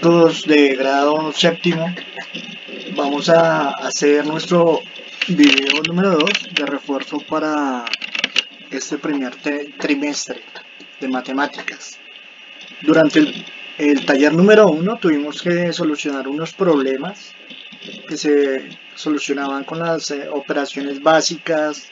chicos de grado séptimo, vamos a hacer nuestro video número 2 de refuerzo para este primer trimestre de matemáticas. Durante el taller número 1 tuvimos que solucionar unos problemas que se solucionaban con las operaciones básicas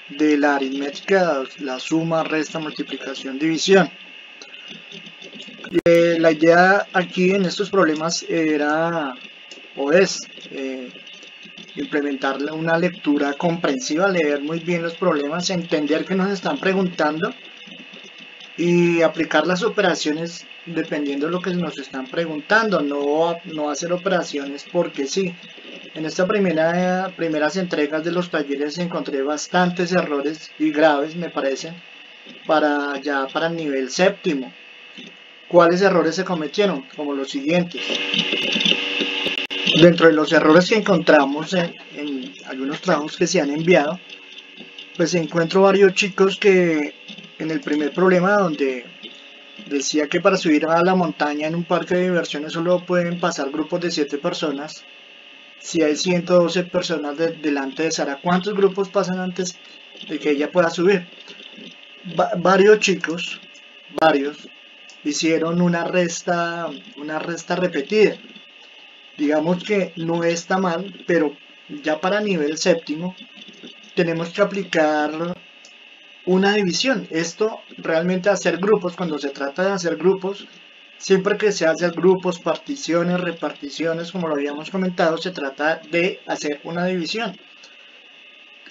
de la aritmética, la suma, resta, multiplicación, división. La idea aquí en estos problemas era o es implementar una lectura comprensiva, leer muy bien los problemas, entender qué nos están preguntando y aplicar las operaciones dependiendo de lo que nos están preguntando, no hacer operaciones porque sí. En estas primeras entregas de los talleres encontré bastantes errores y graves, me parecen, para el nivel séptimo. ¿Cuáles errores se cometieron? Como los siguientes. Dentro de los errores que encontramos en algunos trabajos que se han enviado, pues encuentro varios chicos que en el primer problema, donde decía que para subir a la montaña en un parque de diversiones solo pueden pasar grupos de 7 personas. Si hay 112 personas delante de Sara, ¿cuántos grupos pasan antes de que ella pueda subir? Varios chicos, hicieron una resta repetida. Digamos que no está mal, pero ya para nivel séptimo tenemos que aplicar una división. Esto realmente hacer grupos, cuando se trata de hacer grupos, siempre que se hace grupos, particiones, reparticiones, como lo habíamos comentado, se trata de hacer una división.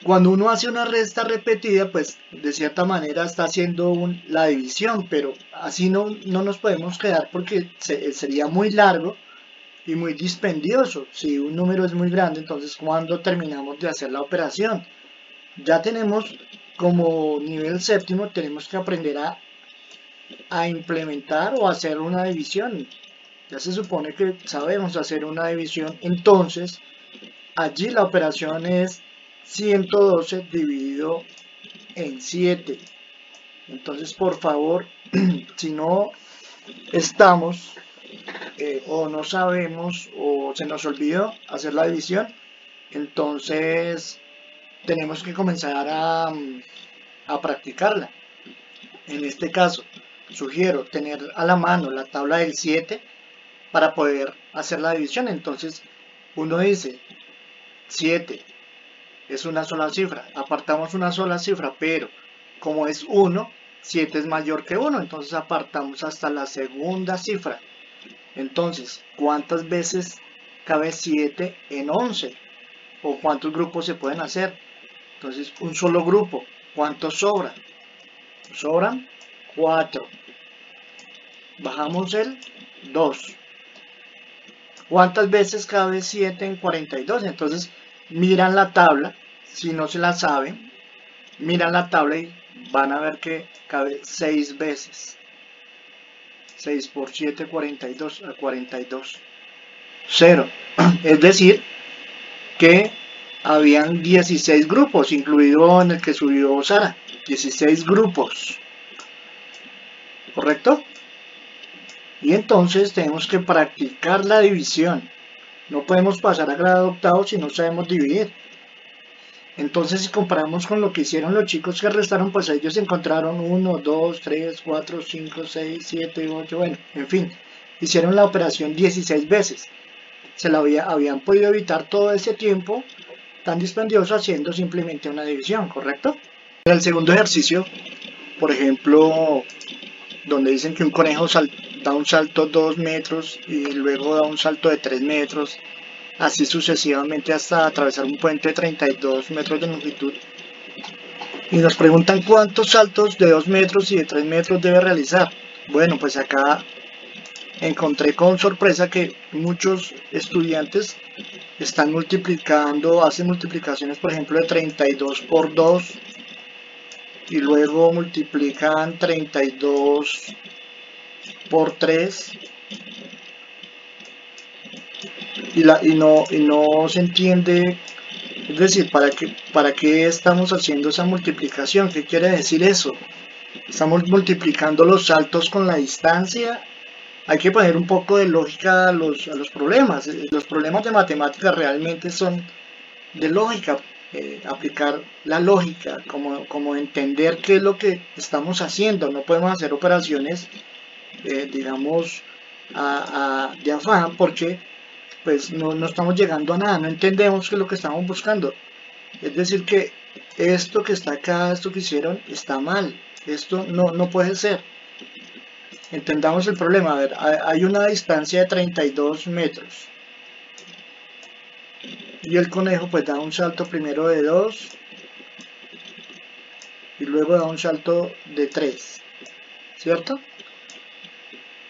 Cuando uno hace una resta repetida, pues de cierta manera está haciendo la división, pero así no nos podemos quedar porque sería muy largo y muy dispendioso. Si un número es muy grande, entonces cuando terminamos de hacer la operación, ya tenemos como nivel séptimo, tenemos que aprender a implementar o hacer una división. Ya se supone que sabemos hacer una división, entonces allí la operación es 112 dividido en 7. Entonces, por favor, si no estamos o no sabemos o se nos olvidó hacer la división, entonces tenemos que comenzar a practicarla. En este caso, sugiero tener a la mano la tabla del 7 para poder hacer la división. Entonces, uno dice 7 es una sola cifra, apartamos una sola cifra, pero como es 1, 7 es mayor que 1, entonces apartamos hasta la segunda cifra. Entonces, ¿cuántas veces cabe 7 en 11? ¿O cuántos grupos se pueden hacer? Entonces, un solo grupo. ¿Cuántos sobran? Sobran 4. Bajamos el 2. ¿Cuántas veces cabe 7 en 42? Entonces, miran la tabla, si no se la saben, miran la tabla y van a ver que cabe 6 veces. 6 por 7, 42, 42. 0. Es decir, que habían 16 grupos, incluido en el que subió Sara. 16 grupos. ¿Correcto? Y entonces tenemos que practicar la división. No podemos pasar a grado octavo si no sabemos dividir. Entonces, si comparamos con lo que hicieron los chicos que restaron, pues ellos encontraron 1, 2, 3, 4, 5, 6, 7, 8, bueno, en fin, hicieron la operación 16 veces. Se la habían podido evitar todo ese tiempo tan dispendioso haciendo simplemente una división, ¿correcto? En el segundo ejercicio, por ejemplo, donde dicen que un conejo da un salto 2 metros y luego da un salto de 3 metros, así sucesivamente hasta atravesar un puente de 32 metros de longitud. Y nos preguntan cuántos saltos de 2 metros y de 3 metros debe realizar. Bueno, pues acá encontré con sorpresa que muchos estudiantes están multiplicando, hacen multiplicaciones por ejemplo de 32 por 2 y luego multiplican 32 por 3 y no se entiende, es decir, ¿para qué estamos haciendo esa multiplicación? ¿Qué quiere decir eso? ¿Estamos multiplicando los saltos con la distancia hay que poner un poco de lógica a los problemas. Los problemas de matemáticas realmente son de lógica, aplicar la lógica, como entender qué es lo que estamos haciendo. No podemos hacer operaciones, digamos, de afán, porque pues no estamos llegando a nada, no entendemos qué es lo que estamos buscando. Es decir, que esto que está acá, esto que hicieron, está mal. Esto no puede ser. Entendamos el problema. A ver, hay una distancia de 32 metros. Y el conejo pues da un salto primero de 2 y luego da un salto de 3, ¿cierto?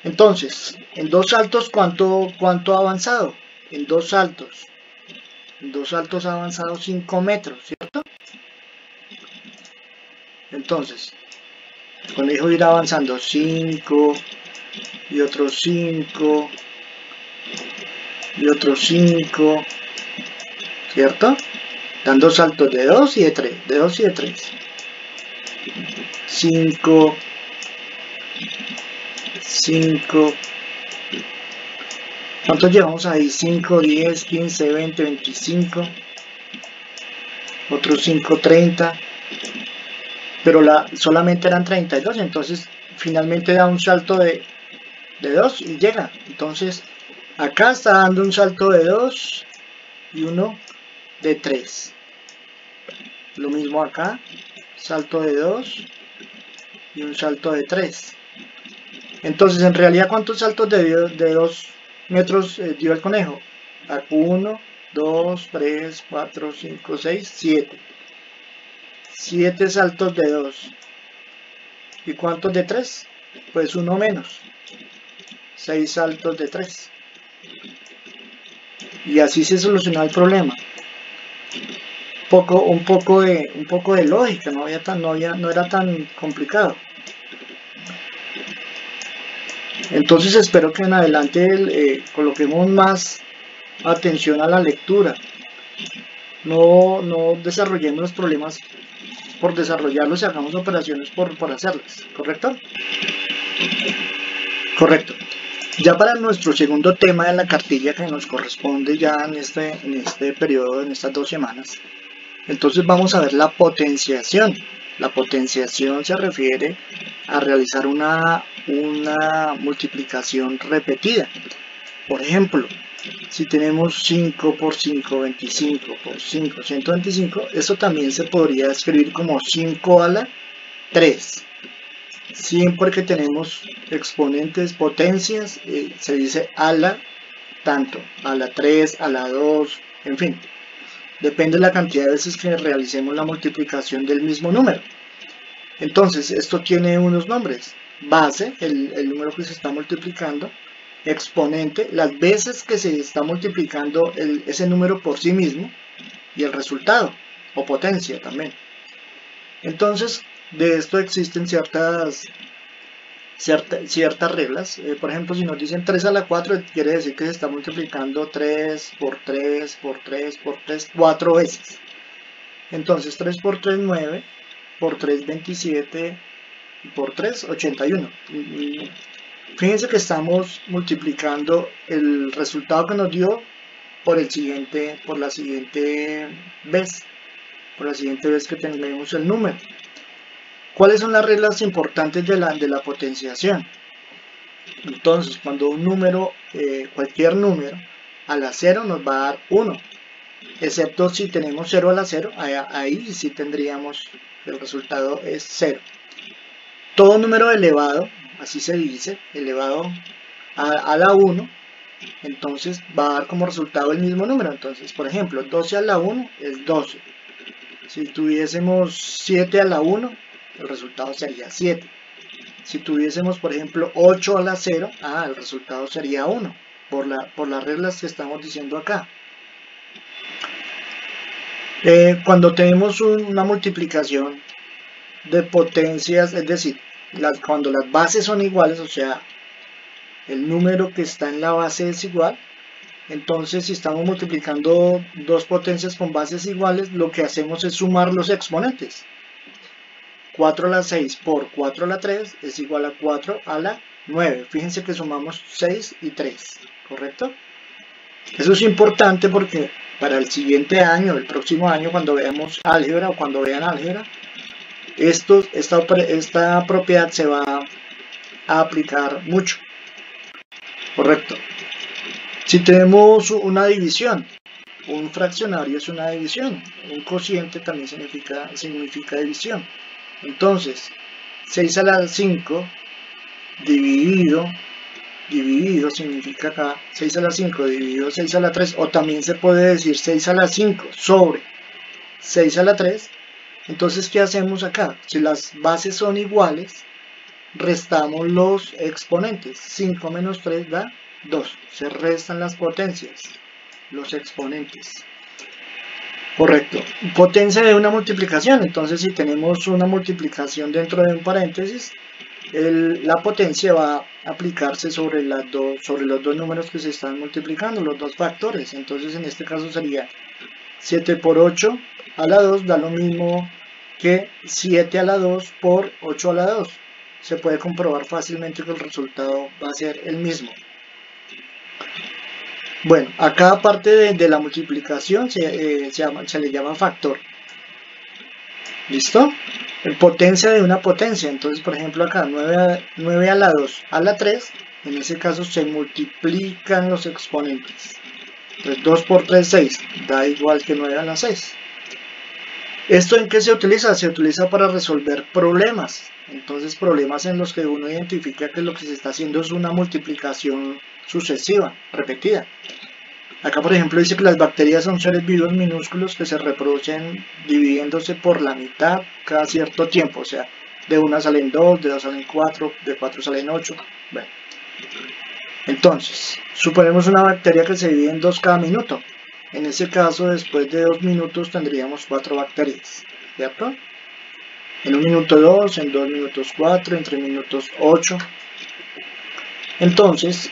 Entonces, en 2 saltos, ¿cuánto ha avanzado? En 2 saltos. En 2 saltos ha avanzado 5 metros, ¿cierto? Entonces, el conejo irá avanzando 5 y otros 5 y otros 5, ¿cierto? Dando saltos de 2 y de 3, de 2 y de 3. 5, 5. ¿Cuántos llevamos ahí? 5, 10, 15, 20, 25. Otros 5, 30. Pero solamente eran 32, entonces finalmente da un salto de 2 y llega. Entonces acá está dando un salto de 2 y uno de 3. Lo mismo acá, salto de 2 y un salto de 3. Entonces en realidad, ¿cuántos saltos de 2 metros dio el conejo? 1, 2, 3, 4, 5, 6, 7. 7 saltos de 2. ¿Y cuántos de 3? Pues uno menos. 6 saltos de 3. Y así se solucionó el problema. Un poco de lógica, no era tan complicado. Entonces espero que en adelante coloquemos más atención a la lectura. No desarrollemos los problemas por desarrollarlos y hagamos operaciones por hacerlas, ¿correcto? Correcto. Ya para nuestro segundo tema de la cartilla que nos corresponde ya en este periodo, en estas 2 semanas, entonces vamos a ver la potenciación. La potenciación se refiere a realizar una multiplicación repetida. Por ejemplo, si tenemos 5 por 5, 25 por 5, 125, eso también se podría escribir como 5 a la 3. Siempre que tenemos exponentes, potencias, se dice a la tanto, a la 3, a la 2, en fin. Depende de la cantidad de veces que realicemos la multiplicación del mismo número. Entonces, esto tiene unos nombres. Base, el número que se está multiplicando. Exponente, las veces que se está multiplicando ese número por sí mismo. Y el resultado, o potencia también. Entonces, de esto existen ciertas reglas. Por ejemplo, si nos dicen 3 a la 4, quiere decir que se está multiplicando 3 por 3 por 3 por 3, 4 veces. Entonces 3 por 3, 9, por 3, 27, y por 3, 81. Fíjense que estamos multiplicando el resultado que nos dio por la siguiente vez que tengamos el número. ¿Cuáles son las reglas importantes de la potenciación? Entonces, cuando un número, cualquier número, a la 0 nos va a dar 1, excepto si tenemos 0 a la 0, ahí sí tendríamos, el resultado es 0. Todo número elevado, así se dice, elevado a la 1, entonces va a dar como resultado el mismo número. Entonces, por ejemplo, 12 a la 1 es 12. Si tuviésemos 7 a la 1, el resultado sería 7. Si tuviésemos, por ejemplo, 8 a la 0, el resultado sería 1, por las reglas que estamos diciendo acá. Cuando tenemos una multiplicación de potencias, es decir, cuando las bases son iguales, o sea, el número que está en la base es igual, entonces si estamos multiplicando dos potencias con bases iguales, lo que hacemos es sumar los exponentes. 4 a la 6 por 4 a la 3 es igual a 4 a la 9. Fíjense que sumamos 6 y 3, ¿correcto? Eso es importante porque para el siguiente año, el próximo año, cuando veamos álgebra o cuando vean álgebra, esta propiedad se va a aplicar mucho, ¿correcto? Si tenemos una división, un fraccionario es una división, un cociente también significa división. Entonces, 6 a la 5 dividido significa acá 6 a la 5 dividido 6 a la 3, o también se puede decir 6 a la 5 sobre 6 a la 3. Entonces, ¿qué hacemos acá? Si las bases son iguales, restamos los exponentes. 5 menos 3 da 2. Se restan las potencias, los exponentes. Correcto. Potencia de una multiplicación. Entonces, si tenemos una multiplicación dentro de un paréntesis, la potencia va a aplicarse sobre los dos números que se están multiplicando, los dos factores. Entonces, en este caso sería 7 por 8 a la 2 da lo mismo que 7 a la 2 por 8 a la 2. Se puede comprobar fácilmente que el resultado va a ser el mismo. Bueno, acá aparte de la multiplicación se le llama factor. ¿Listo? Potencia de una potencia. Entonces, por ejemplo, acá 9 a la 2 a la 3, en ese caso se multiplican los exponentes. Entonces 2 por 3, 6, da igual que 9 a la 6. ¿Esto en qué se utiliza? Se utiliza para resolver problemas. Entonces, problemas en los que uno identifica que lo que se está haciendo es una multiplicación sucesiva, repetida. Acá, por ejemplo, dice que las bacterias son seres vivos minúsculos que se reproducen dividiéndose por la mitad cada cierto tiempo. O sea, de una salen 2, de 2 salen 4, de 4 salen 8. Bueno. Entonces, suponemos una bacteria que se divide en 2 cada minuto. En ese caso, después de 2 minutos tendríamos 4 bacterias, ¿cierto? En 1 minuto 2, en 2 minutos 4, en 3 minutos 8. Entonces,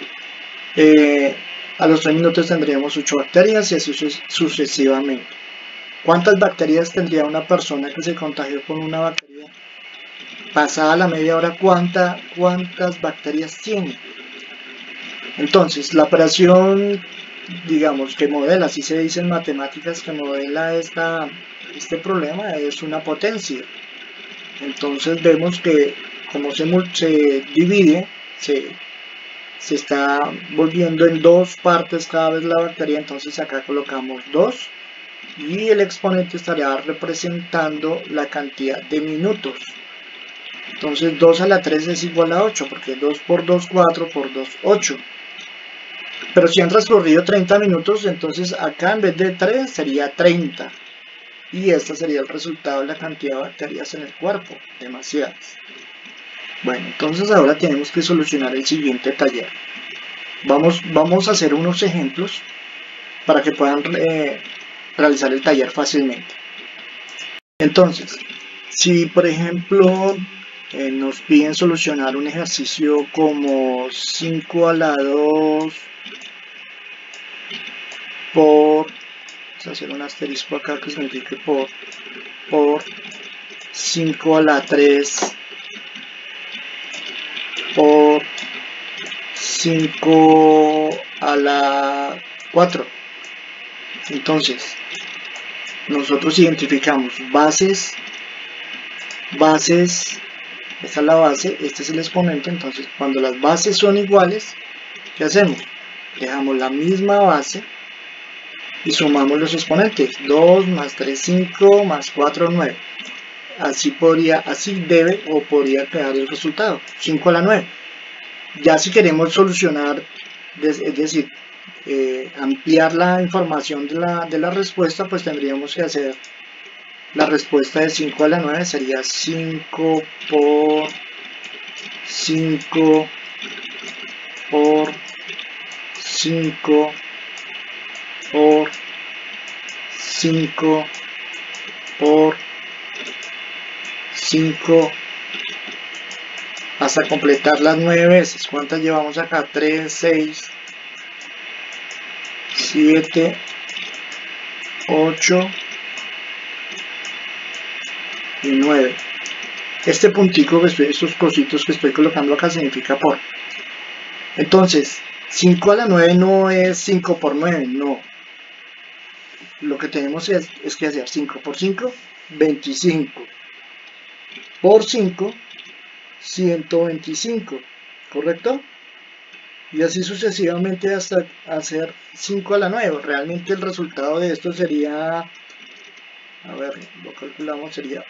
a los 3 minutos tendríamos 8 bacterias y así sucesivamente. ¿Cuántas bacterias tendría una persona que se contagió con una bacteria? Pasada la media hora, ¿cuántas bacterias tiene? Entonces, la operación, digamos, que modela, así se dice en matemáticas, que modela este problema es una potencia. Entonces vemos que como se divide, se está volviendo en 2 partes cada vez la bacteria. Entonces acá colocamos 2 y el exponente estaría representando la cantidad de minutos. Entonces 2 a la 3 es igual a 8, porque 2 por 2, 4, por 2, 8. Pero si han transcurrido 30 minutos, entonces acá en vez de 3 sería 30. Y este sería el resultado de la cantidad de bacterias en el cuerpo, demasiadas. Bueno, entonces ahora tenemos que solucionar el siguiente taller. Vamos a hacer unos ejemplos para que puedan realizar el taller fácilmente. Entonces, si por ejemplo nos piden solucionar un ejercicio como 5 a la 2 por, vamos a hacer un asterisco acá que signifique por 5 a la 3 por 5 a la 4. Entonces, nosotros identificamos bases, esta es la base, este es el exponente. Entonces, cuando las bases son iguales, ¿qué hacemos? Dejamos la misma base y sumamos los exponentes. 2 más 3, 5, más 4, 9. Así debe o podría quedar el resultado, 5 a la 9. Ya si queremos solucionar, es decir, ampliar la información de la respuesta, pues tendríamos que hacer la respuesta de 5 a la 9 sería 5 por 5 por 5 por 5 por 5 hasta completar las 9 veces. ¿Cuántas llevamos acá? 3, 6, 7, 8 y 9. Este puntico, estos cositos que estoy colocando acá significa por. Entonces, 5 a la 9 no es 5 por 9, no. Lo que tenemos es que hacer 5 por 5, 25. Por 5, 125, ¿correcto? Y así sucesivamente hasta hacer 5 a la 9. Realmente el resultado de esto sería, a ver, lo calculamos, sería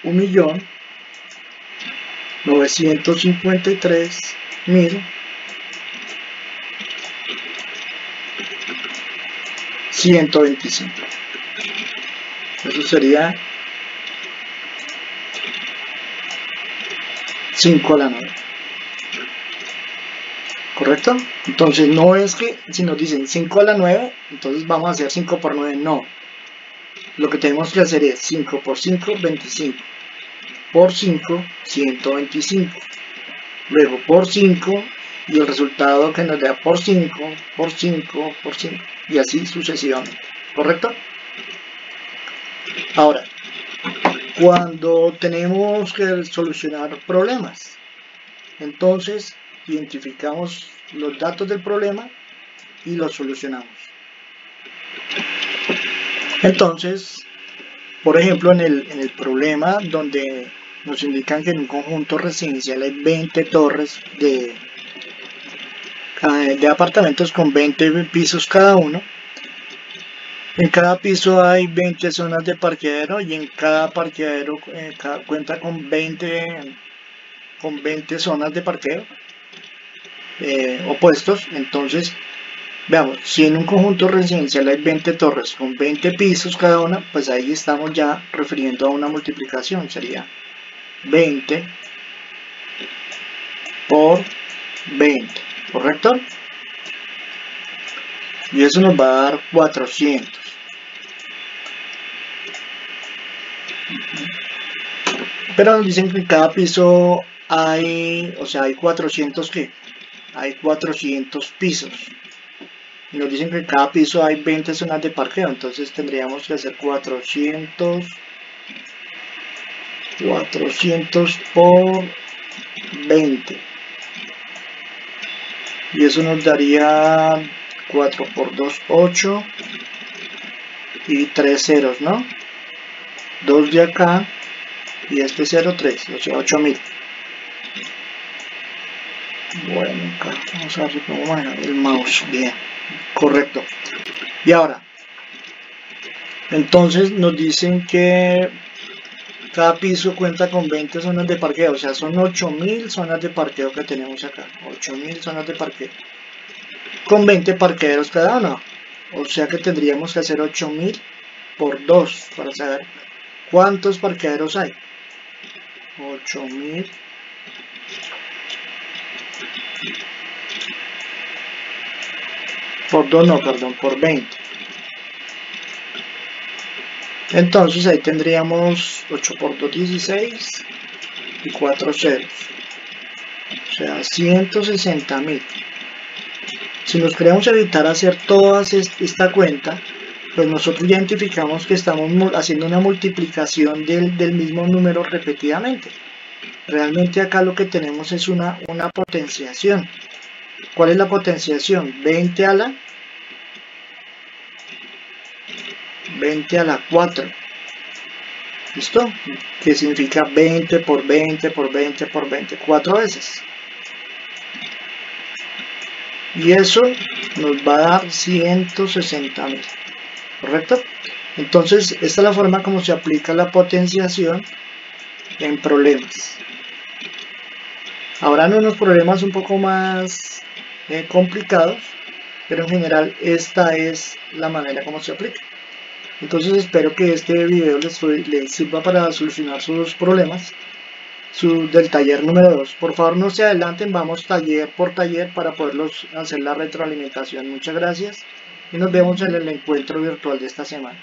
1.953.125. Eso sería 5 a la 9. ¿Correcto? Entonces no es que si nos dicen 5 a la 9, entonces vamos a hacer 5 por 9, no. Lo que tenemos que hacer es 5 por 5, 25. Por 5, 125. Luego por 5 y el resultado que nos da por 5, por 5, por 5 y así sucesivamente. ¿Correcto? Ahora, cuando tenemos que solucionar problemas, entonces identificamos los datos del problema y los solucionamos. Entonces, por ejemplo, en el problema donde nos indican que en un conjunto residencial hay 20 torres de apartamentos con 20 pisos cada uno. En cada piso hay 20 zonas de parqueadero y en cada parqueadero cuenta con 20 zonas de parqueo opuestos. Entonces, veamos, si en un conjunto residencial hay 20 torres con 20 pisos cada una, pues ahí estamos ya refiriendo a una multiplicación. Sería 20 por 20, ¿correcto? Y eso nos va a dar 400. Pero nos dicen que en cada piso hay, o sea, hay 400 ¿qué? Hay 400 pisos. Y nos dicen que en cada piso hay 20 zonas de parqueo, entonces tendríamos que hacer 400 por 20. Y eso nos daría 4 por 2, 8. Y 3 ceros, ¿no? 2 de acá. Y este 0, 3, o sea, 8000. Bueno, acá vamos a ver cómo manejar el mouse. Bien, correcto. Y ahora, entonces nos dicen que cada piso cuenta con 20 zonas de parqueo, o sea, son 8000 zonas de parqueo que tenemos acá. 8000 zonas de parqueo. Con 20 parqueaderos cada uno. O sea que tendríamos que hacer 8000 por 2 para saber cuántos parqueaderos hay. 8000 por 2, no, perdón, por 20. Entonces ahí tendríamos 8 por 2, 16 y 4 ceros. O sea, 160.000. Si nos queremos evitar hacer toda esta cuenta, pues nosotros identificamos que estamos haciendo una multiplicación del mismo número repetidamente. Realmente acá lo que tenemos es una potenciación. ¿Cuál es la potenciación? 20 a la 4. ¿Listo? Que significa 20 por 20 por 20 por 20, 4 veces. Y eso nos va a dar 160.000. ¿Correcto? Entonces, esta es la forma como se aplica la potenciación en problemas. Habrán unos problemas un poco más complicados, pero en general esta es la manera como se aplica. Entonces espero que este video les sirva para solucionar sus problemas del taller número 2. Por favor no se adelanten, vamos taller por taller para poderlos hacer la retroalimentación. Muchas gracias y nos vemos en el encuentro virtual de esta semana.